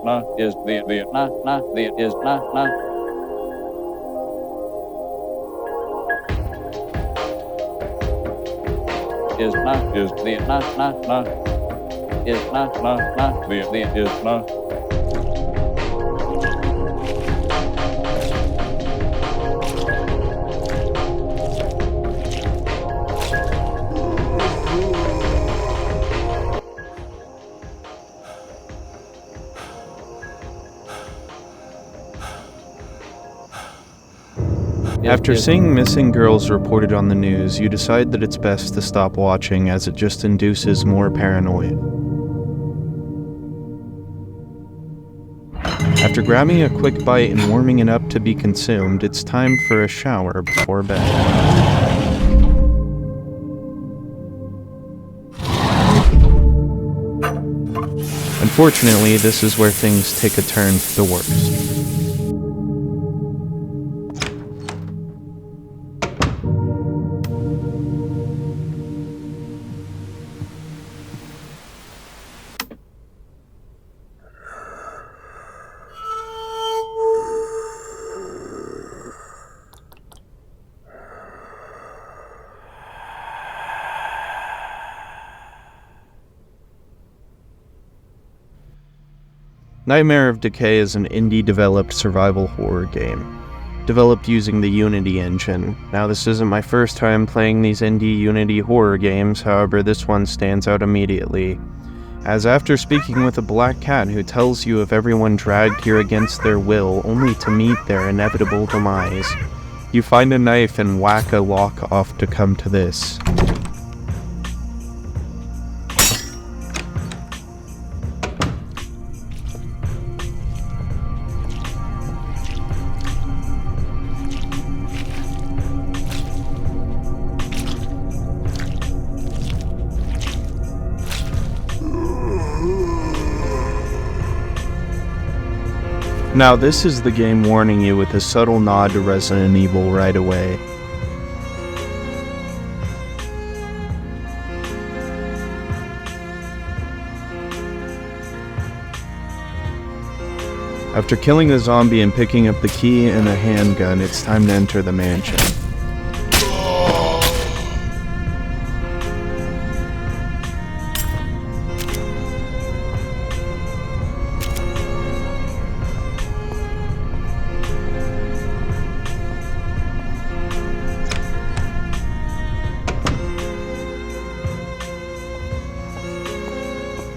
na is the na the is na is the na is the is na. After seeing missing girls reported on the news, you decide that it's best to stop watching as it just induces more paranoia. After grabbing a quick bite and warming it up to be consumed, it's time for a shower before bed. Unfortunately, this is where things take a turn for the worst. Nightmare of Decay is an indie-developed survival horror game, developed using the Unity engine. Now, this isn't my first time playing these indie Unity horror games, however this one stands out immediately, as after speaking with a black cat who tells you of everyone dragged here against their will only to meet their inevitable demise, you find a knife and whack a lock off to come to this. Now, this is the game warning you with a subtle nod to Resident Evil right away. After killing the zombie and picking up the key and a handgun, it's time to enter the mansion.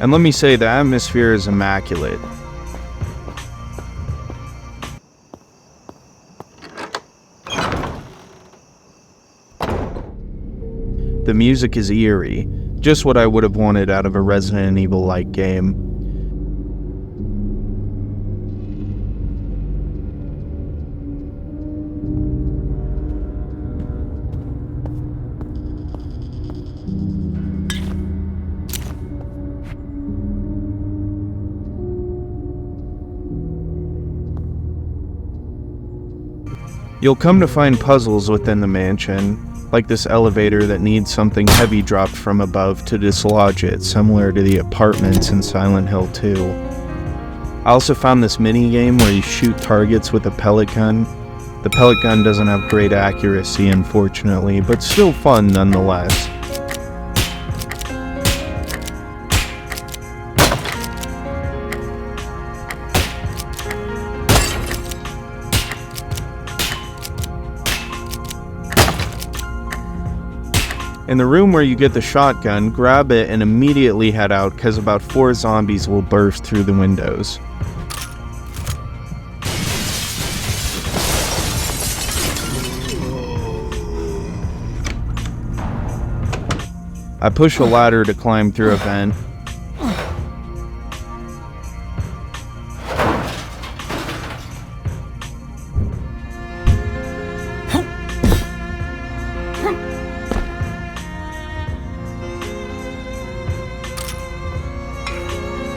And let me say, the atmosphere is immaculate. The music is eerie, just what I would have wanted out of a Resident Evil-like game. You'll come to find puzzles within the mansion, like this elevator that needs something heavy dropped from above to dislodge it, similar to the apartments in Silent Hill 2. I also found this mini-game where you shoot targets with a pellet gun. The pellet gun doesn't have great accuracy, unfortunately, but still fun nonetheless. In the room where you get the shotgun, grab it and immediately head out, because about 4 zombies will burst through the windows. I push a ladder to climb through a vent.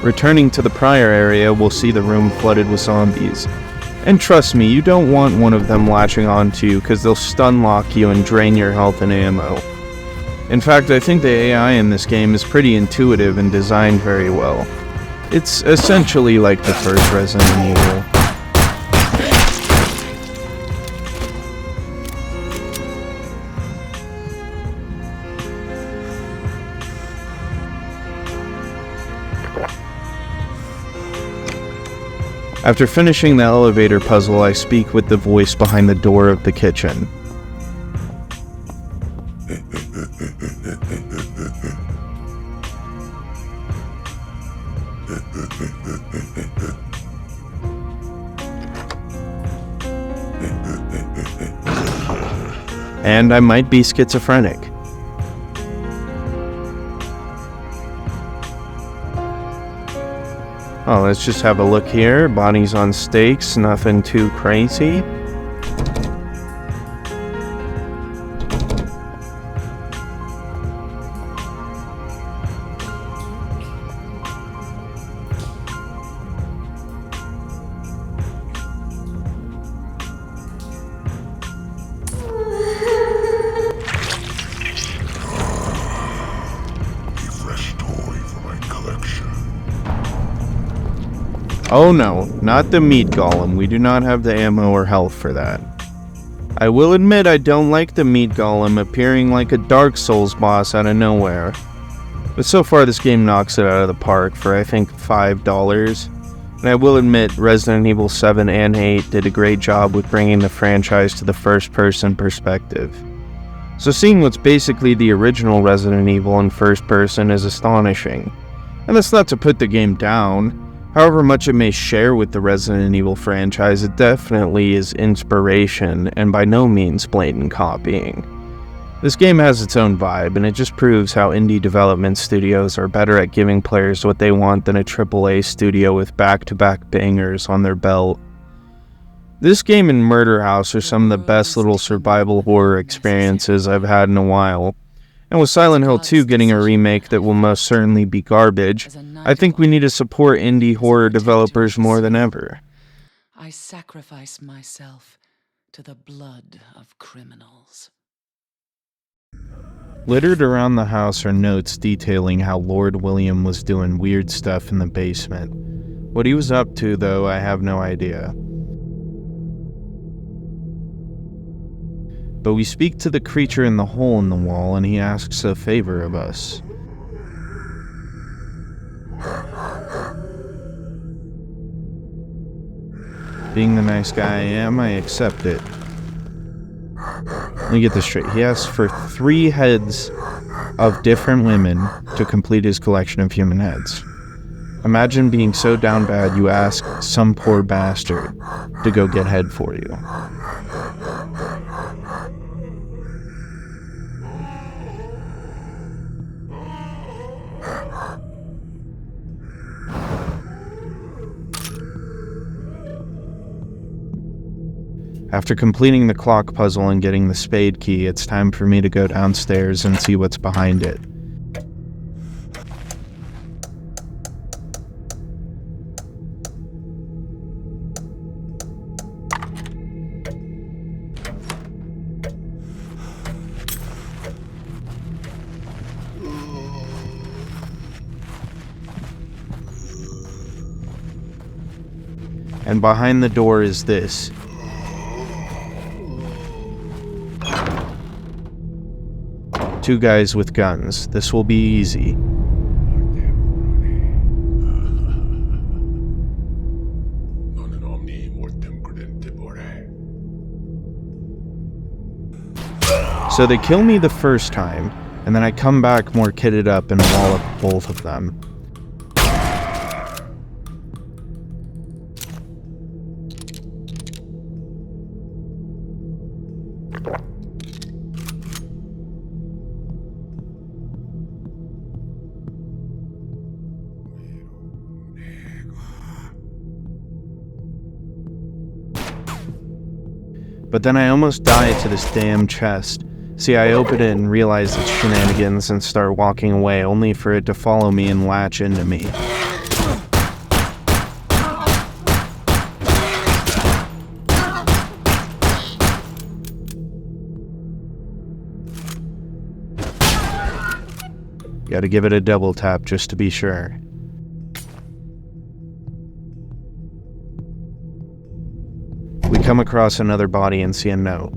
Returning to the prior area, we'll see the room flooded with zombies. And trust me, you don't want one of them latching onto you, because they'll stun lock you and drain your health and ammo. In fact, I think the AI in this game is pretty intuitive and designed very well. It's essentially like the first Resident Evil. After finishing the elevator puzzle, I speak with the voice behind the door of the kitchen. And I might be schizophrenic. Oh, let's just have a look here. Bodies on stakes, nothing too crazy. Oh no, not the meat golem. We do not have the ammo or health for that. I will admit I don't like the meat golem appearing like a Dark Souls boss out of nowhere. But so far this game knocks it out of the park for I think $5. And I will admit Resident Evil 7 and 8 did a great job with bringing the franchise to the first person perspective. So seeing what's basically the original Resident Evil in first person is astonishing. And that's not to put the game down. However much it may share with the Resident Evil franchise, it definitely is inspiration and by no means blatant copying. This game has its own vibe, and it just proves how indie development studios are better at giving players what they want than a AAA studio with back-to-back bangers on their belt. This game and Murder House are some of the best little survival horror experiences I've had in a while. And with Silent Hill 2 getting a remake that will most certainly be garbage, I think we need to support indie horror developers more than ever. I sacrifice myself to the blood of criminals. Littered around the house are notes detailing how Lord William was doing weird stuff in the basement. What he was up to, though, I have no idea. But we speak to the creature in the hole in the wall, and he asks a favor of us. Being the nice guy I am, I accept it. Let me get this straight. He asks for 3 heads of different women to complete his collection of human heads. Imagine being so down bad you ask some poor bastard to go get head for you. After completing the clock puzzle and getting the spade key, it's time for me to go downstairs and see what's behind it. And behind the door is this. Two guys with guns. This will be easy. So they kill me the first time, and then I come back more kitted up and wall up both of them. But then I almost die to this damn chest. See, I open it and realize it's shenanigans and start walking away, only for it to follow me and latch into me. Gotta give it a double tap just to be sure. come across another body and see a note.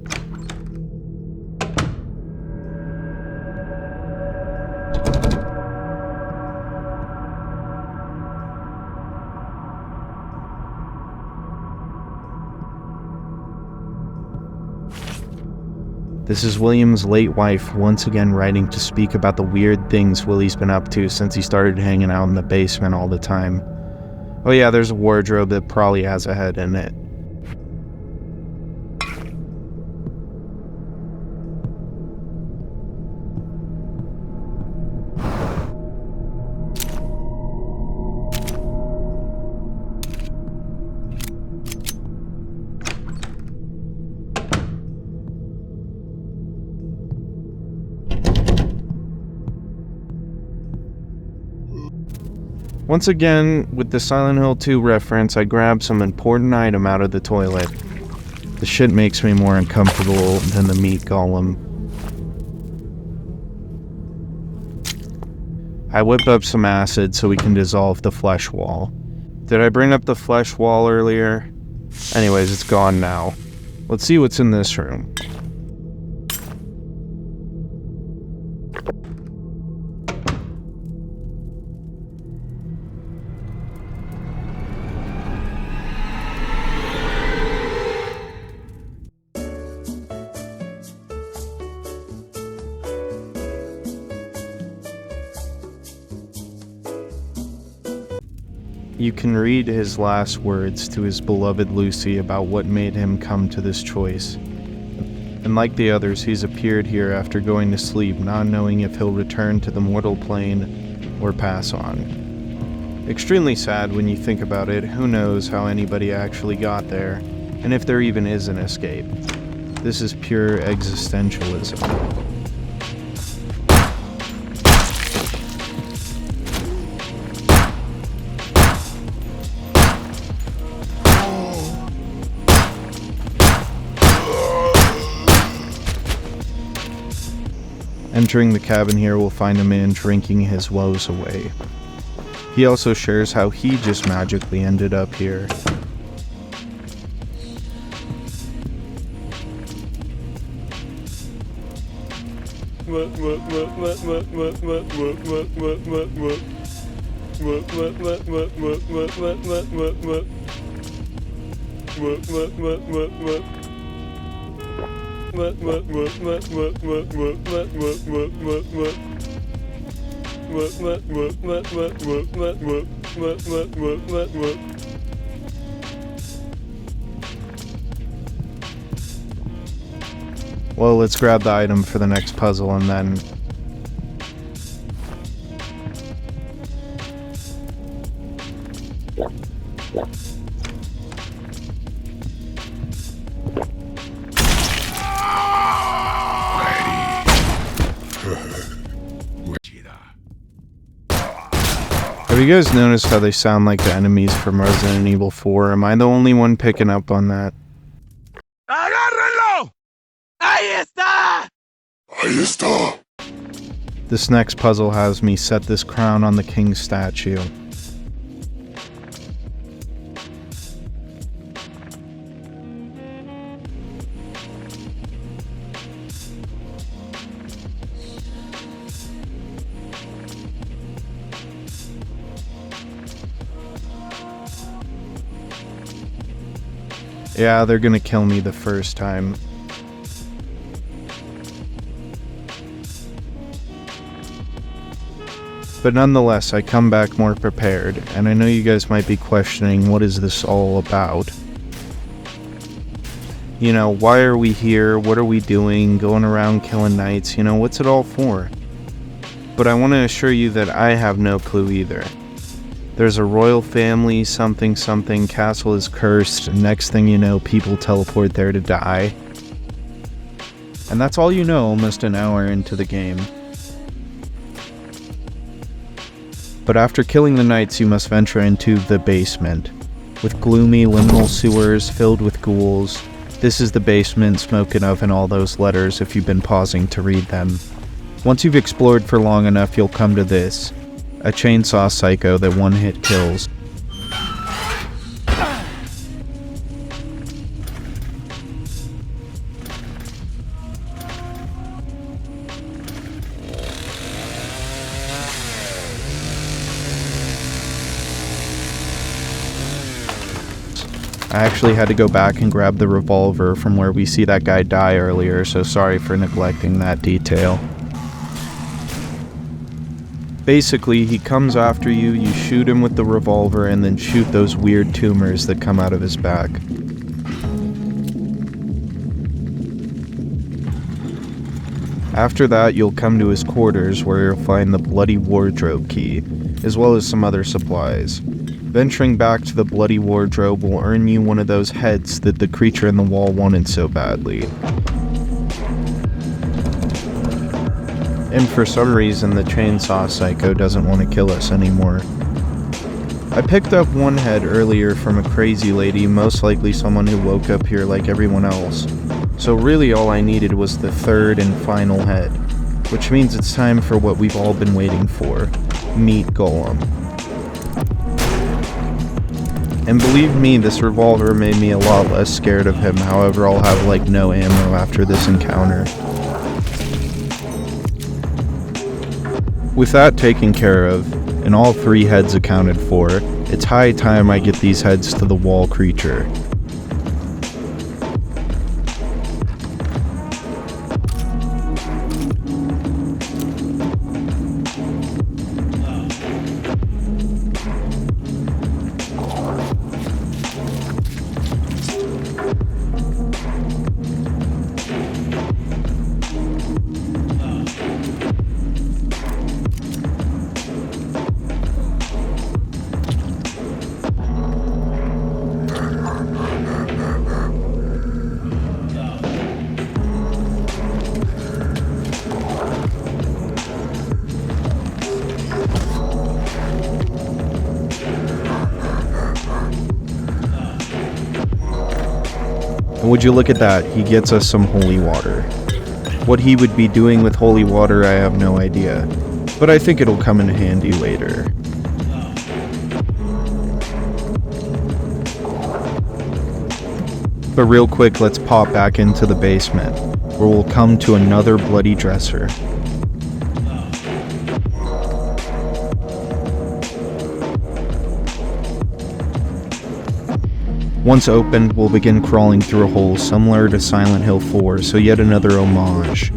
This is William's late wife once again writing to speak about the weird things Willie's been up to since he started hanging out in the basement all the time. Oh yeah, there's a wardrobe that probably has a head in it. Once again, with the Silent Hill 2 reference, I grabbed some important item out of the toilet. The shit makes me more uncomfortable than the meat golem. I whip up some acid so we can dissolve the flesh wall. Did I bring up the flesh wall earlier? Anyways, it's gone now. Let's see what's in this room. You can read his last words to his beloved Lucy about what made him come to this choice. And like the others, he's appeared here after going to sleep, not knowing if he'll return to the mortal plane or pass on. Extremely sad when you think about it. Who knows how anybody actually got there, and if there even is an escape. This is pure existentialism. Entering the cabin here, we'll find a man drinking his woes away. He also shares how he just magically ended up here. Well, let's grab the item for the next puzzle and then... Have you guys noticed how they sound like the enemies from Resident Evil 4? Am I the only one picking up on that? ¡Agárrenlo! ¡Ahí está! Ahí está! This next puzzle has me set this crown on the king's statue. Yeah, they're gonna kill me the first time. But nonetheless, I come back more prepared, and I know you guys might be questioning, what is this all about? You know, why are we here? What are we doing? Going around killing knights? You know, what's it all for? But I want to assure you that I have no clue either. There's a royal family, something, castle is cursed, and next thing you know, people teleport there to die. And that's all you know almost an hour into the game. But after killing the knights, you must venture into the basement. With gloomy liminal sewers filled with ghouls. This is the basement spoken of in all those letters if you've been pausing to read them. Once you've explored for long enough, you'll come to this. A chainsaw psycho that one hit kills. I actually had to go back and grab the revolver from where we see that guy die earlier, so sorry for neglecting that detail. Basically, he comes after you, you shoot him with the revolver, and then shoot those weird tumors that come out of his back. After that, you'll come to his quarters where you'll find the bloody wardrobe key, as well as some other supplies. Venturing back to the bloody wardrobe will earn you one of those heads that the creature in the wall wanted so badly. And for some reason, the chainsaw psycho doesn't want to kill us anymore. I picked up one head earlier from a crazy lady, most likely someone who woke up here like everyone else. So really all I needed was the third and final head, which means it's time for what we've all been waiting for, meet Golem. And believe me, this revolver made me a lot less scared of him, however I'll have like no ammo after this encounter. With that taken care of, and all 3 heads accounted for, it's high time I get these heads to the wall creature. And would you look at that, he gets us some holy water. What he would be doing with holy water, I have no idea, but I think it'll come in handy later. But real quick, let's pop back into the basement, where we'll come to another bloody dresser. Once opened, we'll begin crawling through a hole similar to Silent Hill 4, so yet another homage.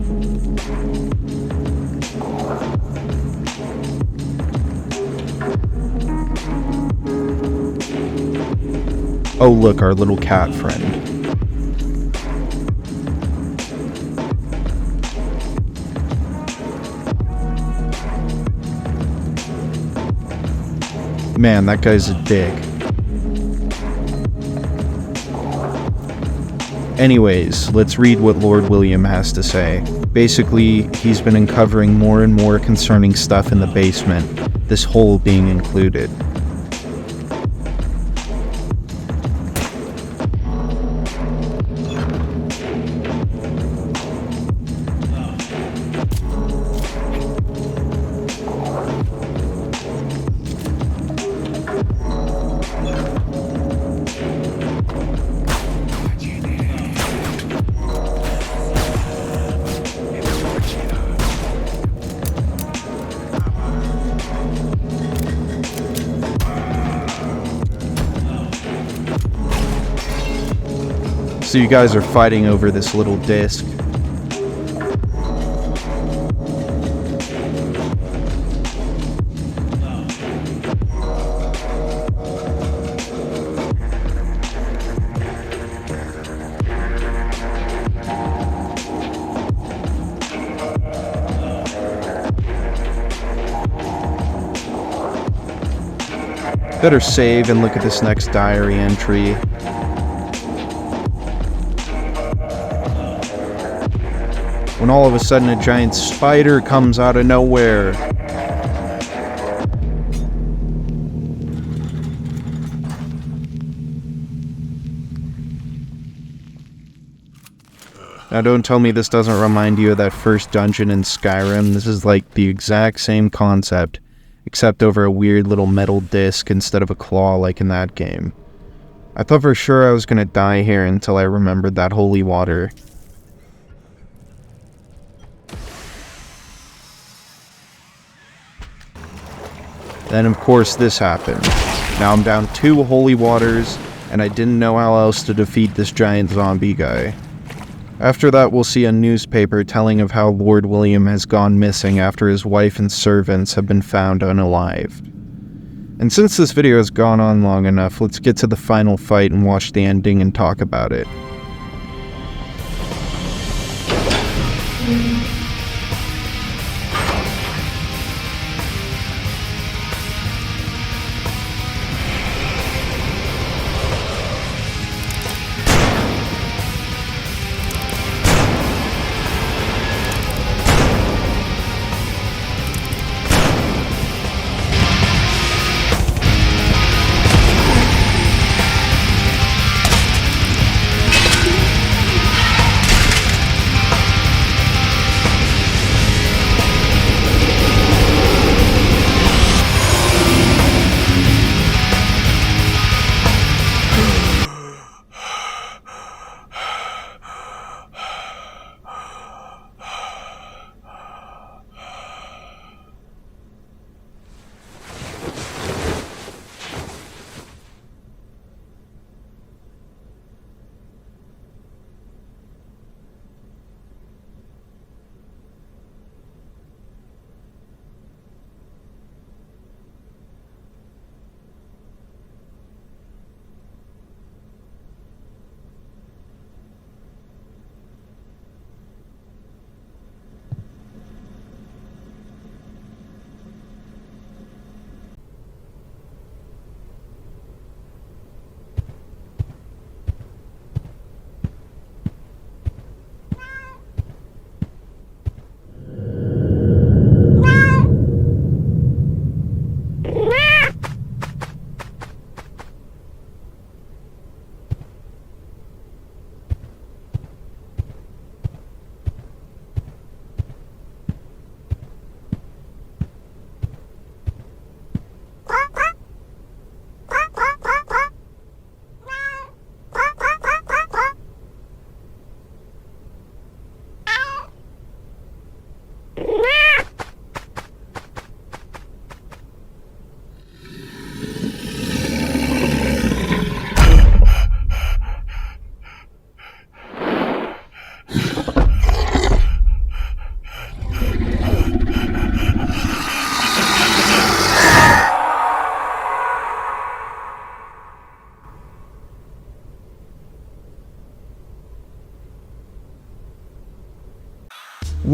Oh look, our little cat friend. Man, that guy's a dick. Anyways, let's read what Lord William has to say. Basically, he's been uncovering more and more concerning stuff in the basement, this hole being included. So you guys are fighting over this little disc. Better save and look at this next diary entry. When all of a sudden a giant spider comes out of nowhere. Now don't tell me this doesn't remind you of that first dungeon in Skyrim. This is like the exact same concept, except over a weird little metal disc instead of a claw like in that game. I thought for sure I was gonna die here until I remembered that holy water. Then of course this happened. Now I'm down 2 holy waters, and I didn't know how else to defeat this giant zombie guy. After that, we'll see a newspaper telling of how Lord William has gone missing after his wife and servants have been found unalived. And since this video has gone on long enough, let's get to the final fight and watch the ending and talk about it.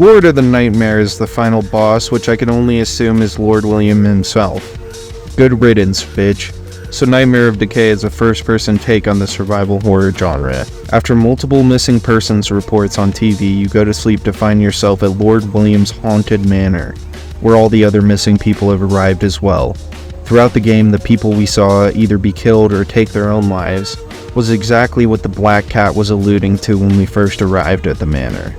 Lord of the Nightmare is the final boss, which I can only assume is Lord William himself. Good riddance, bitch. So Nightmare of Decay is a first-person take on the survival horror genre. After multiple missing persons reports on TV, you go to sleep to find yourself at Lord William's haunted manor, where all the other missing people have arrived as well. Throughout the game, the people we saw either be killed or take their own lives was exactly what the Black Cat was alluding to when we first arrived at the manor.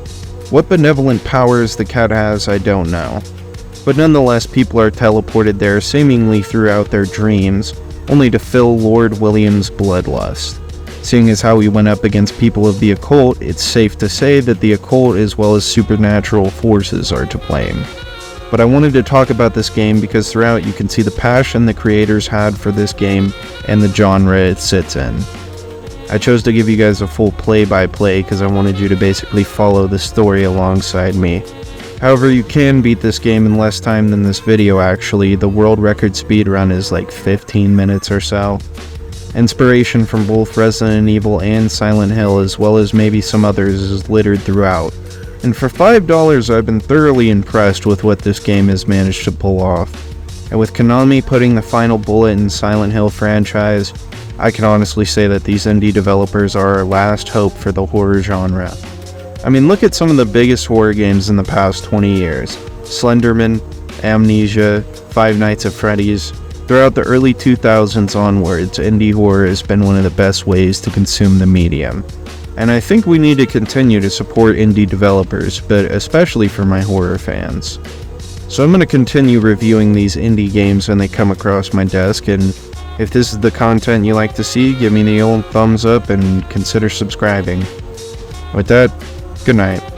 What benevolent powers the cat has, I don't know. But nonetheless, people are teleported there seemingly throughout their dreams, only to fill Lord William's bloodlust. Seeing as how we went up against people of the occult, it's safe to say that the occult as well as supernatural forces are to blame. But I wanted to talk about this game because throughout you can see the passion the creators had for this game and the genre it sits in. I chose to give you guys a full play-by-play because I wanted you to basically follow the story alongside me. However, you can beat this game in less time than this video actually. The world record speedrun is like 15 minutes or so. Inspiration from both Resident Evil and Silent Hill as well as maybe some others is littered throughout. And for $5 I've been thoroughly impressed with what this game has managed to pull off. And with Konami putting the final bullet in Silent Hill franchise, I can honestly say that these indie developers are our last hope for the horror genre. I mean, look at some of the biggest horror games in the past 20 years. Slenderman, Amnesia, Five Nights at Freddy's. Throughout the early 2000s onwards, indie horror has been one of the best ways to consume the medium. And I think we need to continue to support indie developers, but especially for my horror fans. So I'm going to continue reviewing these indie games when they come across my desk, and if this is the content you like to see, give me the old thumbs up and consider subscribing. With that, good night.